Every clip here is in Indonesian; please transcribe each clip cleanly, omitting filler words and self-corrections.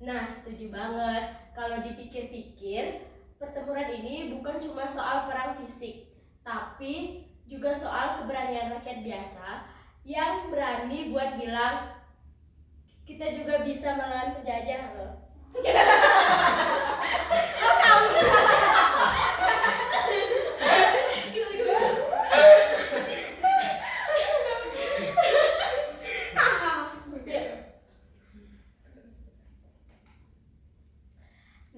Nah, setuju banget. Kalau dipikir-pikir, pertempuran ini bukan cuma soal perang fisik, tapi juga soal keberanian rakyat biasa yang berani buat bilang kita juga bisa melawan penjajah loh.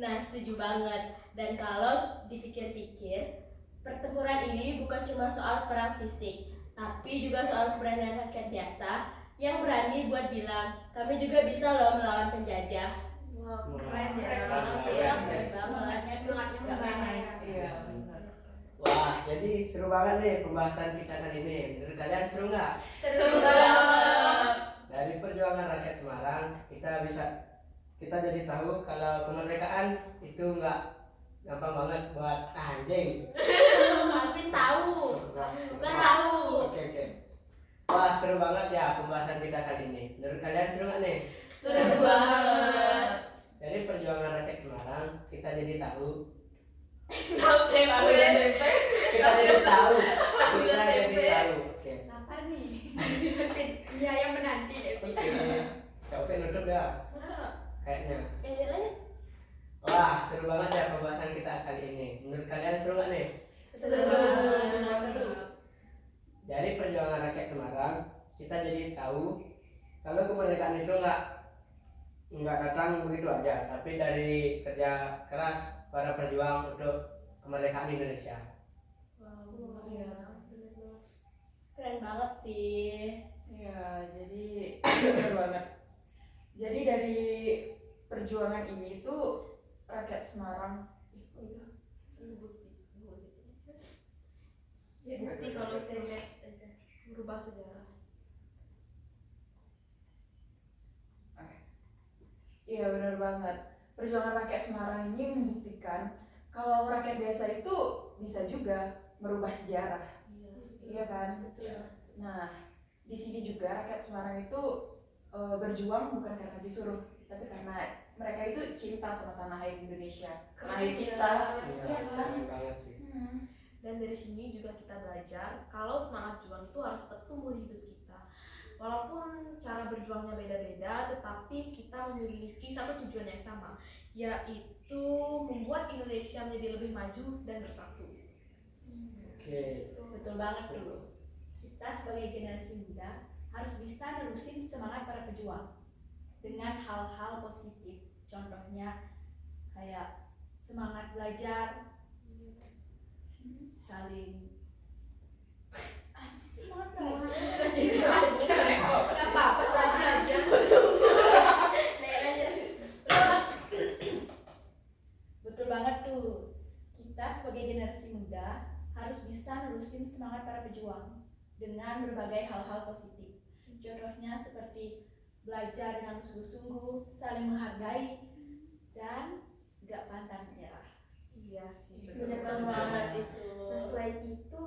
Nah, setuju banget. Dan kalau dipikir-pikir, pertempuran ini bukan cuma soal perang fisik, tapi juga soal keberanian rakyat biasa yang berani buat bilang, kami juga bisa loh melawan penjajah. Wow, keren ya. Keren banget sih, Keren. keren banget. Semangatnya Nggak main-main. Iya. Wah, jadi seru banget nih pembahasan kita kali ini. Menurut kalian seru nggak? Seru banget. Dari perjuangan rakyat Semarang, kita jadi tahu kalau kemerdekaan itu nggak gampang banget buat anjing. Mungkin tahu, bukan tahu. Oke. Wah, seru banget ya pembahasan kita kali ini. Menurut kalian seru nggak nih? Seru banget. Dari perjuangan rakyat Semarang, kita jadi tahu. Tahu tempe. Kita jadi tahu. Bulan Kita jadi tempe. tahu. Oke. Apa nih? Iya yang menanti deh. Oke, nutup ya. Kayaknya. Ini aja. Wah, seru banget ya pembahasan kita kali ini. Menurut kalian seru nggak nih? Seru. Dari perjuangan rakyat Semarang, kita jadi tahu kalau kemerdekaan itu nggak datang begitu aja, tapi dari kerja keras para perjuang untuk kemerdekaan Indonesia. Keren banget sih. Ya, jadi benar banget. Jadi dari perjuangan ini tuh rakyat Semarang Ya bukti kalau saya lihat merubah sejarah. iya benar banget. Perjuangan rakyat Semarang ini membuktikan kalau rakyat biasa itu bisa juga merubah sejarah. Iya kan? Nah, di sini juga rakyat Semarang itu berjuang bukan karena disuruh, tapi karena mereka itu cinta sama tanah air Indonesia, tanah air kita. Iya, keren banget sih. Dan dari sini juga kita belajar kalau semangat juang itu harus tetap tumbuh di hidup kita. Walaupun cara berjuangnya beda-beda, tetapi kita memiliki satu tujuan yang sama, yaitu membuat Indonesia menjadi lebih maju dan bersatu. Oke. Betul banget tuh. Kita sebagai generasi muda harus bisa nerusin semangat para pejuang dengan hal-hal positif. Contohnya kayak semangat belajar, saling semangat belajar. Gak apa-apa saja. Betul banget tuh. Kita sebagai generasi muda harus bisa nerusin semangat para pejuang dengan berbagai hal-hal positif. Contohnya seperti belajar dengan sungguh-sungguh, saling menghargai, dan gak pantang menyerah. Iya sih, Bener banget itu. Nah, selain itu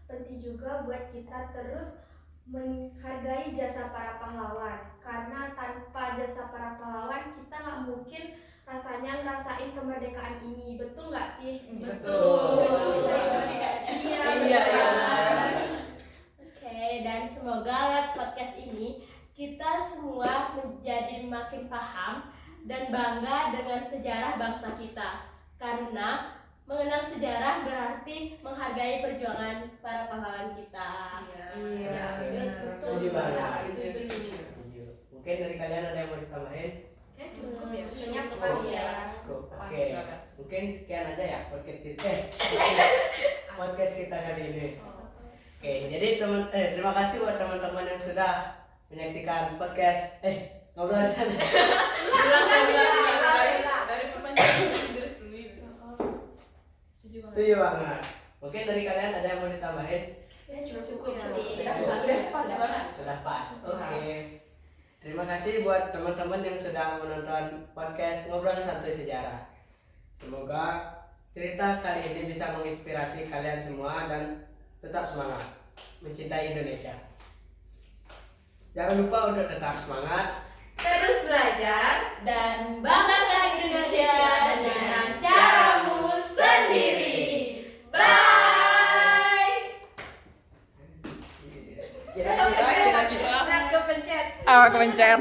penting juga buat kita terus menghargai jasa para pahlawan, karena tanpa jasa para pahlawan kita nggak mungkin rasanya ngerasain kemerdekaan ini. Betul nggak sih? Betul. Iya. Iya. Oke, dan semoga lewat podcast ini kita semua menjadi makin paham dan bangga dengan sejarah bangsa kita. Karena mengenal sejarah berarti menghargai perjuangan para pahlawan kita. Iya. Setuju banget. Setuju. Mungkin dari kalian ada yang mau ditambahin? cukup ya. Kayaknya Cukup pas ya. Cukup. Oke. Mungkin sekian aja ya podcast kita kali ini. Oke, jadi terima kasih buat teman-teman yang sudah menyaksikan podcast ngobrol sana. Bilang dari perpanjangan Inggris dulu. Setuju banget. Mungkin dari kalian ada yang mau ditambahin? Ya, Cukup sih. sih. Sudah pas. Oke. Terima kasih buat teman-teman yang sudah menonton podcast Ngobrol Santuy Sejarah. Semoga cerita kali ini bisa menginspirasi kalian semua dan tetap semangat mencintai Indonesia. Jangan lupa untuk tetap semangat terus belajar, dan Banggakan Indonesia dengan caramu sendiri. bye. Kira-kira Nah, kepencet. kepencet.